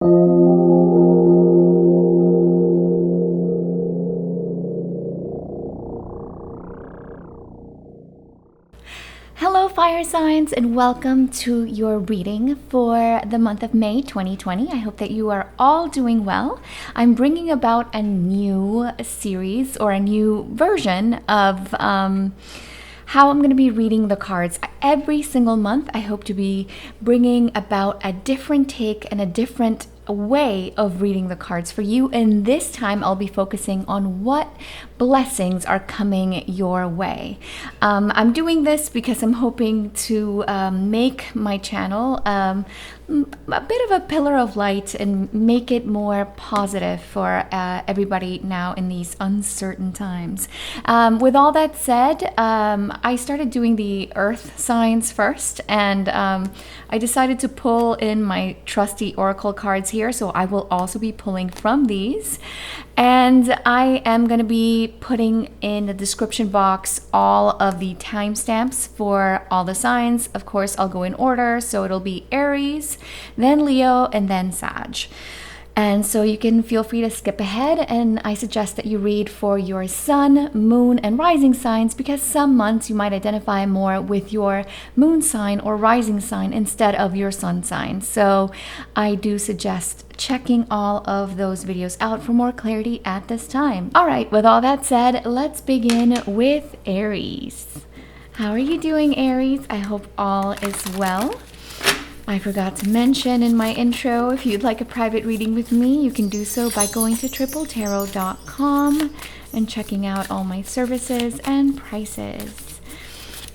Hello fire signs, and welcome to your reading for the month of May 2020. I hope that you are all doing well. I'm bringing about a new series or a new version of how I'm going to be reading the cards. Every single month I hope to be bringing about a different take and a different way of reading the cards for you, and this time I'll be focusing on what blessings are coming your way. I'm doing this because I'm hoping to make my channel a bit of a pillar of light and make it more positive for everybody now in these uncertain times. With all that said, I started doing the earth signs first, and I decided to pull in my trusty oracle cards here, so I will also be pulling from these. And I am going to be putting in the description box all of the timestamps for all the signs. Of course, I'll go in order, so it'll be Aries, then Leo, and then Sag. And so you can feel free to skip ahead, and I suggest that you read for your sun, moon, and rising signs, because some months you might identify more with your moon sign or rising sign instead of your sun sign. So I do suggest checking all of those videos out for more clarity at this time. All right, with all that said, let's begin with Aries. How are you doing, Aries? I hope all is well. I forgot to mention in my intro, if you'd like a private reading with me, you can do so by going to tripletarot.com and checking out all my services and prices.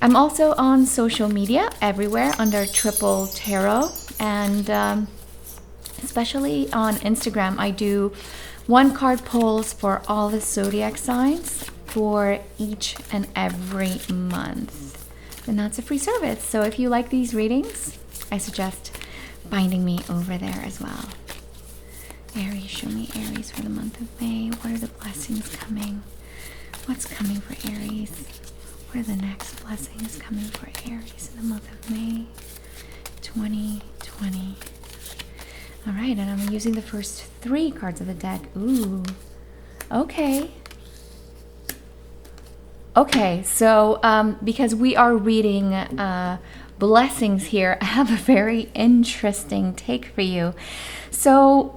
I'm also on social media everywhere under Triple Tarot, and especially on Instagram, I do one card pulls for all the zodiac signs for each and every month. And that's a free service. So if you like these readings, I suggest finding me over there as well. Aries, show me Aries for the month of May. What are the blessings coming? What's coming for Aries? What are the next blessings coming for Aries in the month of May 2020? All right, and I'm using the first three cards of the deck. Ooh, okay. Okay, so because we are reading blessings here, I have a very interesting take for you. So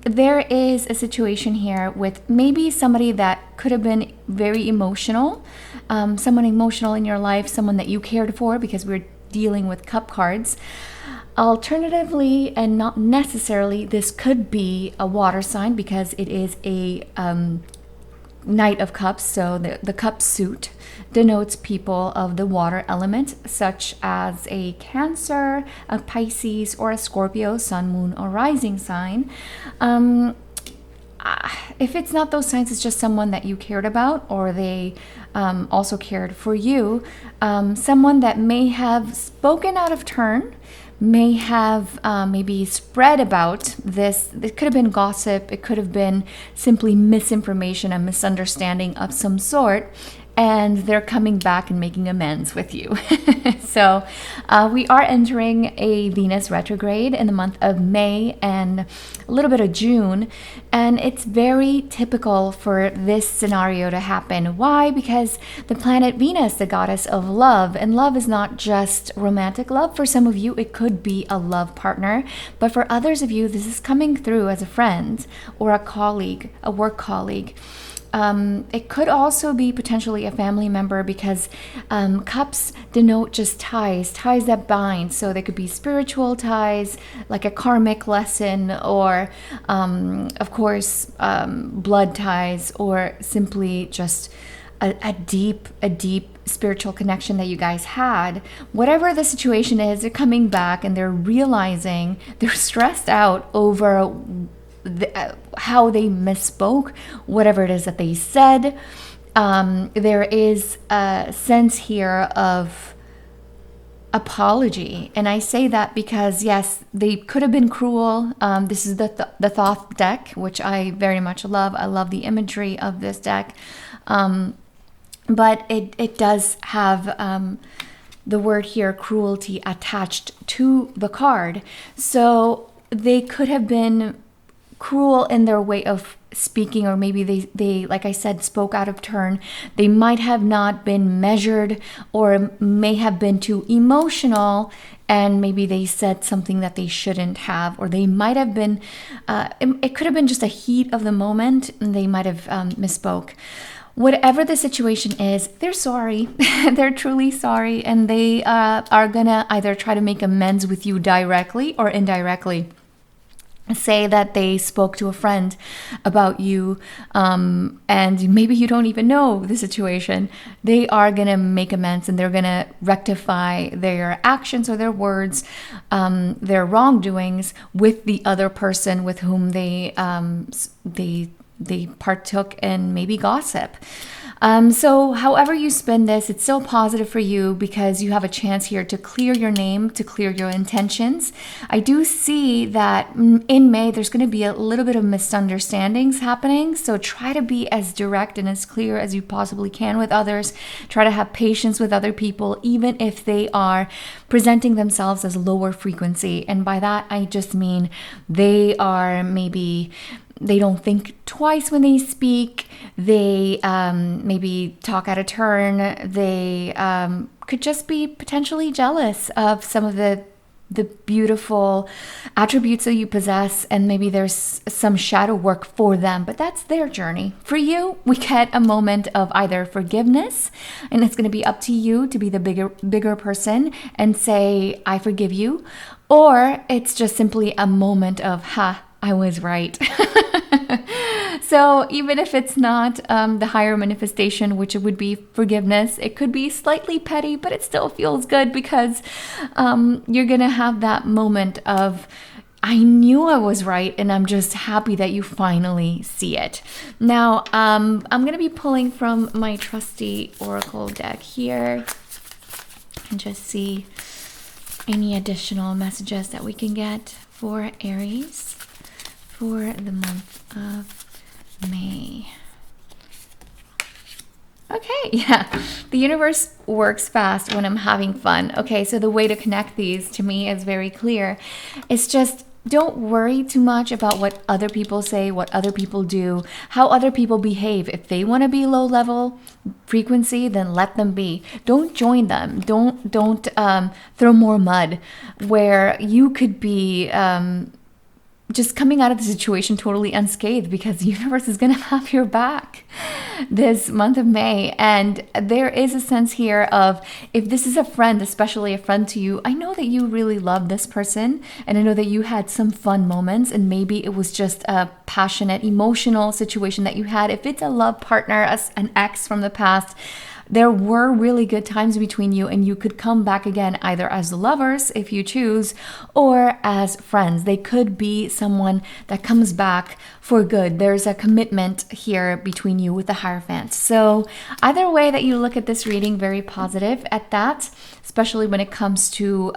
there is a situation here with maybe somebody that could have been very emotional, someone emotional in your life, someone that you cared for, because we're dealing with cup cards. Alternatively, and not necessarily, this could be a water sign because it is a Knight of Cups, so the cup suit denotes people of the water element, such as a Cancer, a Pisces, or a Scorpio, sun, moon, or rising sign. If it's not those signs, it's just someone that you cared about, or they also cared for you. Someone that may have spoken out of turn, may have maybe spread about this. It could have been gossip. It could have been simply misinformation, a misunderstanding of some sort, and they're coming back and making amends with you. So we are entering a Venus retrograde in the month of May and a little bit of June, and it's very typical for this scenario to happen. Why? Because the planet Venus, the goddess of love, and love is not just romantic love. For some of you, it could be a love partner, but for others of you, this is coming through as a friend or a colleague, a work colleague. It could also be potentially a family member, because cups denote just ties that bind. So they could be spiritual ties, like a karmic lesson, or of course blood ties, or simply just a deep spiritual connection that you guys had. Whatever the situation is, they're coming back and they're realizing they're stressed out over how they misspoke, whatever it is that they said. There is a sense here of apology, and I say that because yes, they could have been cruel. This is the Thoth deck, which I very much love. I love the imagery of this deck, but it does have the word here, cruelty, attached to the card. So they could have been cruel in their way of speaking, or maybe they like I said, spoke out of turn. They might have not been measured, or may have been too emotional, and maybe they said something that they shouldn't have, or they might have been it could have been just a heat of the moment, and they might have misspoke. Whatever the situation is, they're sorry. They're truly sorry, and they are gonna either try to make amends with you directly or indirectly. Say that they spoke to a friend about you, and maybe you don't even know the situation. They are going to make amends, and they're going to rectify their actions or their words, their wrongdoings with the other person with whom they partook in maybe gossip. So however you spend this, it's still positive for you, because you have a chance here to clear your name, to clear your intentions. I do see that in May, there's going to be a little bit of misunderstandings happening. So try to be as direct and as clear as you possibly can with others. Try to have patience with other people, even if they are presenting themselves as lower frequency. And by that, I just mean they don't think twice when they speak. They maybe talk out of turn. They could just be potentially jealous of some of the beautiful attributes that you possess, and maybe there's some shadow work for them, but that's their journey. For you, we get a moment of either forgiveness, and it's going to be up to you to be the bigger person and say, I forgive you, or it's just simply a moment of, I was right. So even if it's not the higher manifestation, which it would be forgiveness, it could be slightly petty, but it still feels good, because you're going to have that moment of, I knew I was right, and I'm just happy that you finally see it. Now, I'm going to be pulling from my trusty Oracle deck here and just see any additional messages that we can get for Aries for the month of May. Okay, yeah. The universe works fast when I'm having fun. Okay, so the way to connect these to me is very clear. It's just, don't worry too much about what other people say, what other people do, how other people behave. If they want to be low level frequency, then let them be. Don't join them. Don't throw more mud where you could be just coming out of the situation totally unscathed, because the universe is going to have your back this month of May. And there is a sense here of, if this is a friend, especially a friend to you, I know that you really love this person, and I know that you had some fun moments, and maybe it was just a passionate, emotional situation that you had. If it's a love partner, an ex from the past, there were really good times between you, and you could come back again either as lovers if you choose, or as friends. They could be someone that comes back for good. There's a commitment here between you with the Hierophant. So either way that you look at this reading, very positive at that, especially when it comes to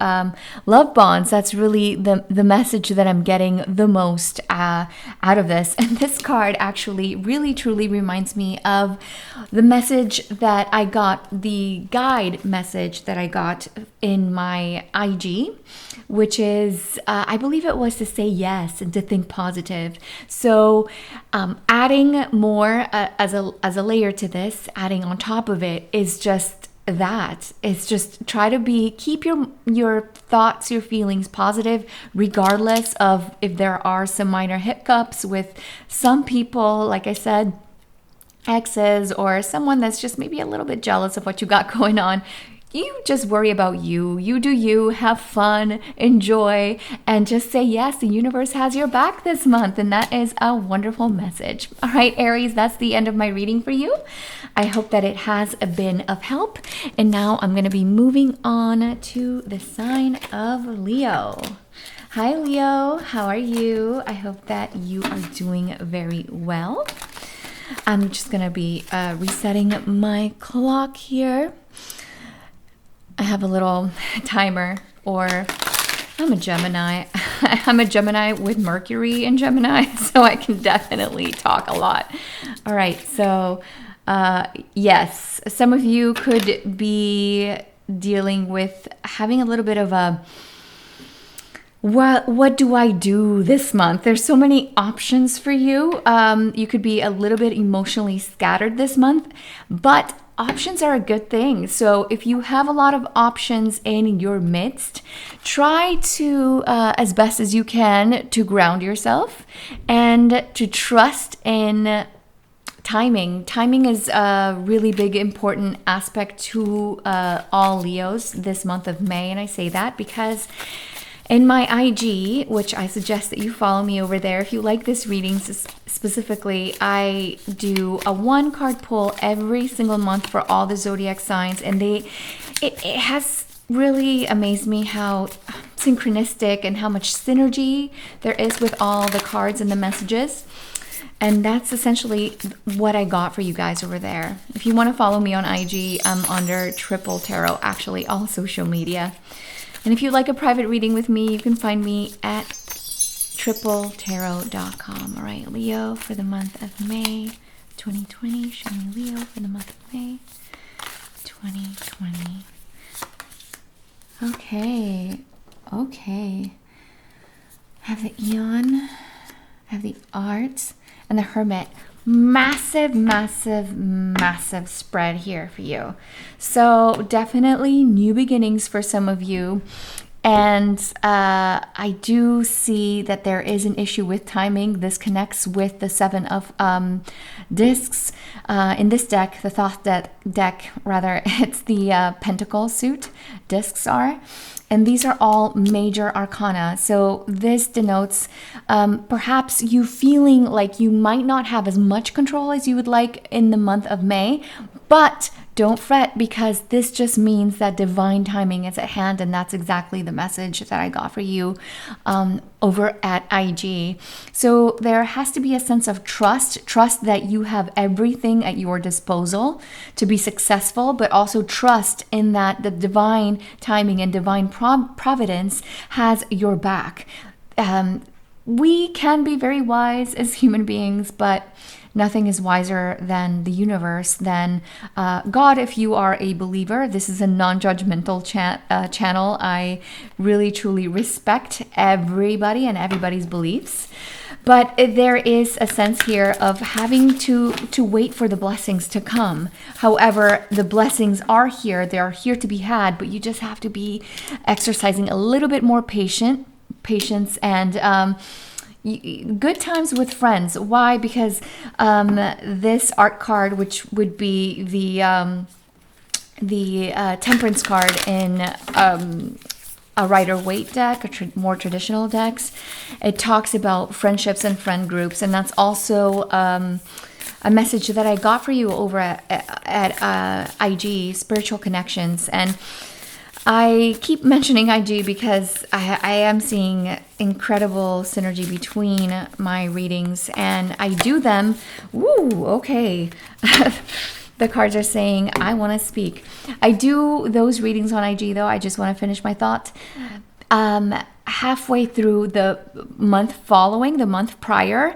love bonds. That's really the message that I'm getting the most out of this. And this card actually really truly reminds me of the message that I got, the guide message that I got in my IG, which is, I believe it was to say yes and to think positive. So adding more as a layer to this, adding on top of it, is just that. It's just try to keep your thoughts, your feelings positive, regardless of if there are some minor hiccups with some people, like I said, exes, or someone that's just maybe a little bit jealous of what you got going on. You just worry about you. You do you, have fun, enjoy, and just say yes, the universe has your back this month. And that is a wonderful message. All right, Aries, that's the end of my reading for you. I hope that it has been of help. And now I'm going to be moving on to the sign of Leo. Hi, Leo. How are you? I hope that you are doing very well. I'm just going to be resetting my clock here. I have a little timer, or I'm a Gemini. I'm a Gemini with Mercury in Gemini, so I can definitely talk a lot. All right, so yes, some of you could be dealing with having a little bit of a What do I do this month? There's so many options for you. You could be a little bit emotionally scattered this month, but options are a good thing. So if you have a lot of options in your midst, try to, as best as you can, to ground yourself and to trust in timing. Timing is a really big, important aspect to all Leos this month of May. And I say that because in my IG, which I suggest that you follow me over there, if you like this reading specifically, I do a 1-card pull every single month for all the zodiac signs. And it has really amazed me how synchronistic and how much synergy there is with all the cards and the messages. And that's essentially what I got for you guys over there. If you want to follow me on IG, I'm under Triple Tarot, actually, all social media. And if you'd like a private reading with me, you can find me at tripletarot.com. All right, Leo for the month of May 2020. Show me Leo for the month of May 2020. Okay. Have the Eon, have the Arts, and the Hermit. Massive spread here for you. So definitely new beginnings for some of you. And I do see that there is an issue with timing. This connects with the 7 of discs. In this deck, the Thoth deck, rather, it's the Pentacle suit, discs are. And these are all major arcana. So this denotes perhaps you feeling like you might not have as much control as you would like in the month of May, but don't fret, because this just means that divine timing is at hand, and that's exactly the message that I got for you over at IG. So there has to be a sense of trust that you have everything at your disposal to be successful, but also trust in that the divine timing and divine providence has your back. We can be very wise as human beings, but nothing is wiser than the universe, than God, if you are a believer. This is a non-judgmental channel. I really, truly respect everybody and everybody's beliefs. But there is a sense here of having to wait for the blessings to come. However, the blessings are here. They are here to be had, but you just have to be exercising a little bit more patience and good times with friends. Why? Because this art card, which would be the Temperance card in a Rider-Waite deck, more traditional decks, it talks about friendships and friend groups, and that's also a message that I got for you over at IG, Spiritual Connections. And I keep mentioning IG because I am seeing incredible synergy between my readings, and I do them. Woo, okay. The cards are saying, I want to speak. I do those readings on IG, though. I just want to finish my thought. Halfway through the month following, the month prior,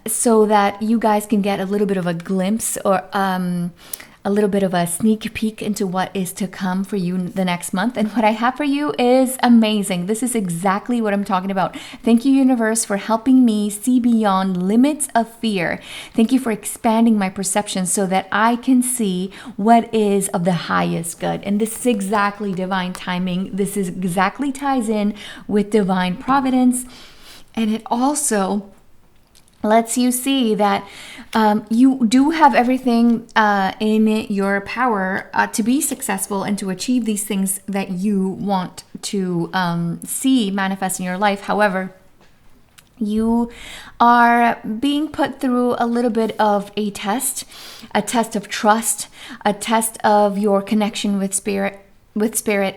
so that you guys can get a little bit of a glimpse or a little bit of a sneak peek into what is to come for you the next month. And what I have for you is amazing. This is exactly what I'm talking about. Thank you, universe, for helping me see beyond limits of fear. Thank you for expanding my perception so that I can see what is of the highest good. And this is exactly divine timing. This is exactly ties in with divine providence. And it also lets you see that you do have everything in your power to be successful and to achieve these things that you want to see manifest in your life. However, you are being put through a little bit of a test of trust, a test of your connection with spirit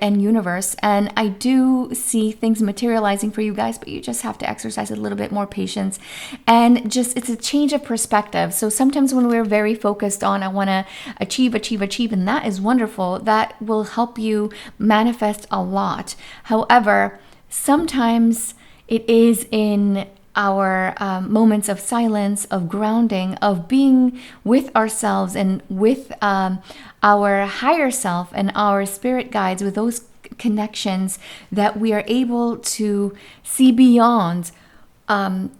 and universe. And I do see things materializing for you guys, but you just have to exercise a little bit more patience, and just it's a change of perspective. So sometimes when we're very focused on I want to achieve, and that is wonderful, that will help you manifest a lot. However, sometimes it is in our moments of silence, of grounding, of being with ourselves and with our higher self and our spirit guides, with those connections that we are able to see beyond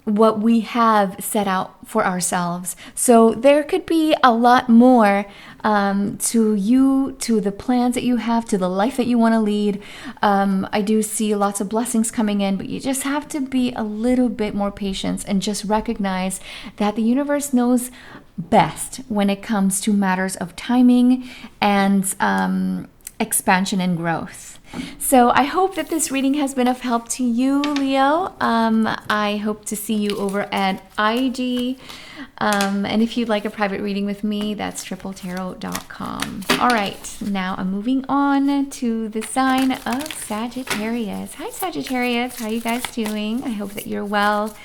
what we have set out for ourselves. So there could be a lot more to you, to the plans that you have, to the life that you want to lead. I do see lots of blessings coming in, but you just have to be a little bit more patient and just recognize that the universe knows best when it comes to matters of timing and expansion and growth. So I hope that this reading has been of help to you, Leo. I hope to see you over at IG. And if you'd like a private reading with me, that's tripletarot.com. All right, now I'm moving on to the sign of Sagittarius. Hi, Sagittarius. How are you guys doing? I hope that you're well.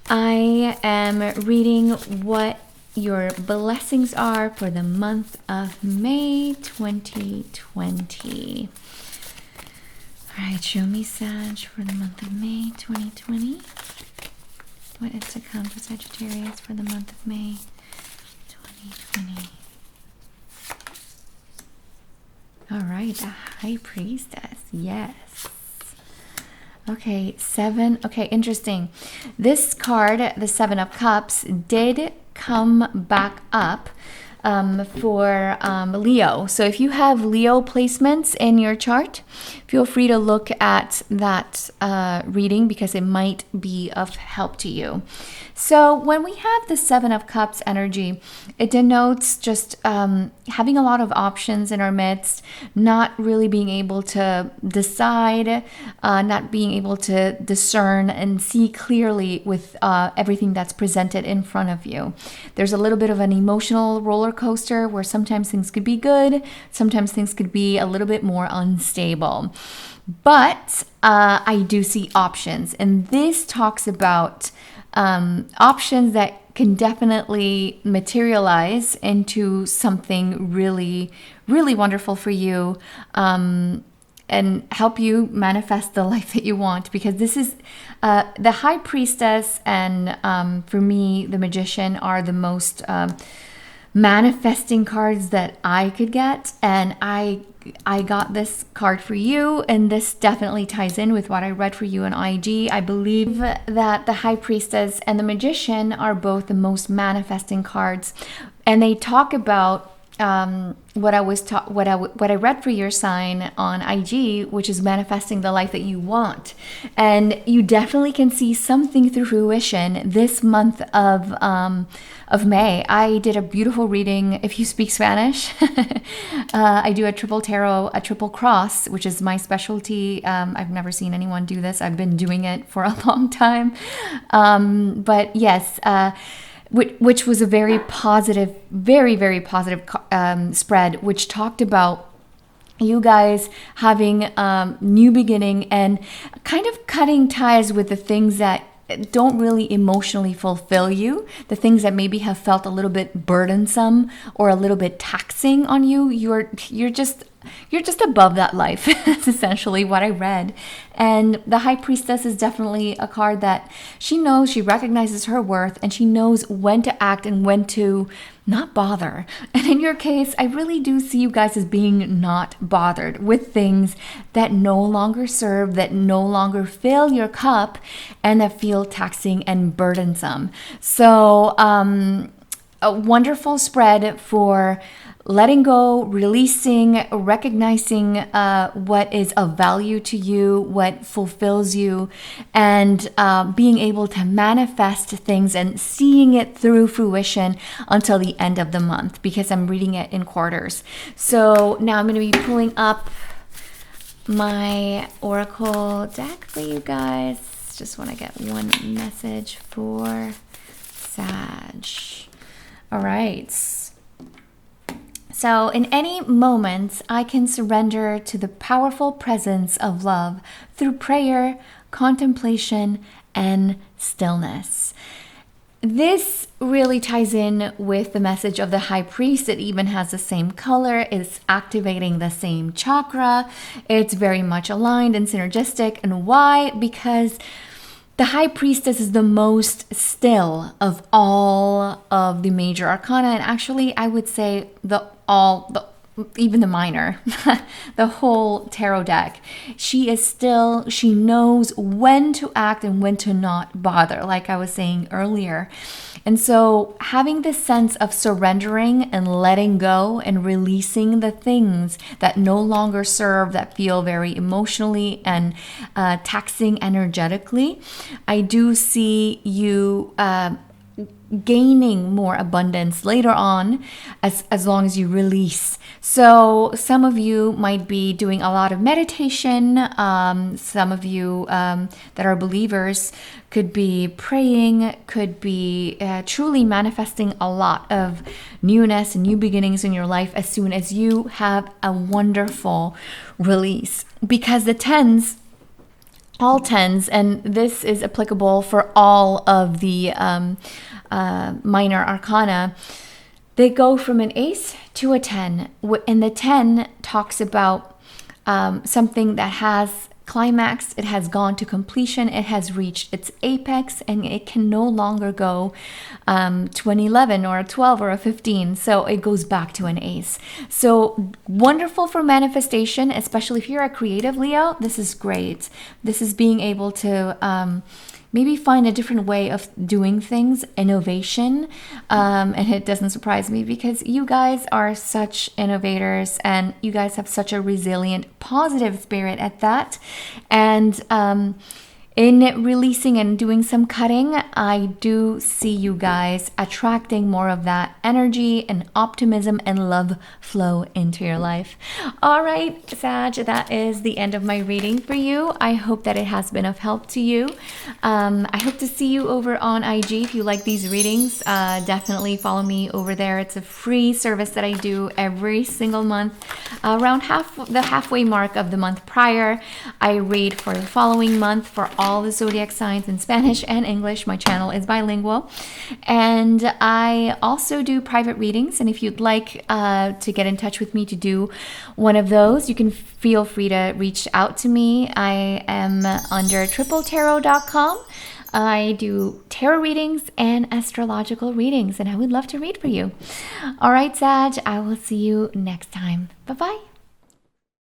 I am reading what your blessings are for the month of May 2020. All right, show me, Sag, for the month of May 2020. What is to come for Sagittarius for the month of May 2020? All right, the High Priestess. Yes. Okay, 7. Okay, interesting. This card, the 7 of Cups, did come back up for Leo. So if you have Leo placements in your chart, feel free to look at that reading because it might be of help to you. So when we have the 7 of Cups energy, it denotes just having a lot of options in our midst, not really being able to decide, not being able to discern and see clearly with everything that's presented in front of you. There's a little bit of an emotional roller coaster where sometimes things could be good, sometimes things could be a little bit more unstable. But I do see options, and this talks about options that can definitely materialize into something really, really wonderful for you, and help you manifest the life that you want. Because this is the High Priestess and for me, the Magician are the most manifesting cards that I could get, and I got this card for you, and this definitely ties in with what I read for you on IG. I believe that the High Priestess and the Magician are both the most manifesting cards, and they talk about what I read for your sign on IG, which is manifesting the life that you want. And you definitely can see something through fruition this month of May. I did a beautiful reading. If you speak Spanish, I do a triple tarot, a triple cross, which is my specialty. I've never seen anyone do this. I've been doing it for a long time. But yes, which was a very positive, very, very positive spread, which talked about you guys having new beginning and kind of cutting ties with the things that don't really emotionally fulfill you, the things that maybe have felt a little bit burdensome or a little bit taxing on you. You're just above that life. That's essentially what I read. And the High Priestess is definitely a card that she knows, she recognizes her worth, and she knows when to act and when to not bother. And in your case, I really do see you guys as being not bothered with things that no longer serve, that no longer fill your cup, and that feel taxing and burdensome. So a wonderful spread for letting go, releasing, recognizing what is of value to you, what fulfills you, and being able to manifest things and seeing it through fruition until the end of the month, because I'm reading it in quarters. So now I'm going to be pulling up my Oracle deck for you guys. Just want to get one message for Sag. All right. So in any moment, I can surrender to the powerful presence of love through prayer, contemplation, and stillness. This really ties in with the message of the High Priest. It even has the same color. It's activating the same chakra. It's very much aligned and synergistic. And why? Because the High Priestess is the most still of all of the major arcana, and actually I would say even the minor, the whole tarot deck, she knows when to act and when to not bother, like I was saying earlier. And so having this sense of surrendering and letting go and releasing the things that no longer serve, that feel very emotionally and taxing energetically, I do see you gaining more abundance later on as long as you release. So some of you might be doing a lot of meditation. Some of you that are believers could be praying, could be truly manifesting a lot of newness and new beginnings in your life as soon as you have a wonderful release. Because the tens, all tens, and this is applicable for all of the minor arcana, they go from an ace to a 10. And the 10 talks about something that has climaxed, it has gone to completion, it has reached its apex, and it can no longer go to an 11 or a 12 or a 15. So it goes back to an ace. So wonderful for manifestation, especially if you're a creative Leo. This is great. This is being able to maybe find a different way of doing things, innovation. And it doesn't surprise me because you guys are such innovators and you guys have such a resilient, positive spirit at that. And in releasing and doing some cutting, I do see you guys attracting more of that energy and optimism and love flow into your life. All right, Sag, that is the end of my reading for you. I hope that it has been of help to you. I hope to see you over on IG. If you like these readings, definitely follow me over there. It's a free service that I do every single month. Around the halfway mark of the month prior, I read for the following month for all the zodiac signs in Spanish and English. My channel is bilingual. And I also do private readings. And if you'd like to get in touch with me to do one of those, you can feel free to reach out to me. I am under tripletarot.com. I do tarot readings and astrological readings, and I would love to read for you. All right, Sag, I will see you next time. Bye-bye.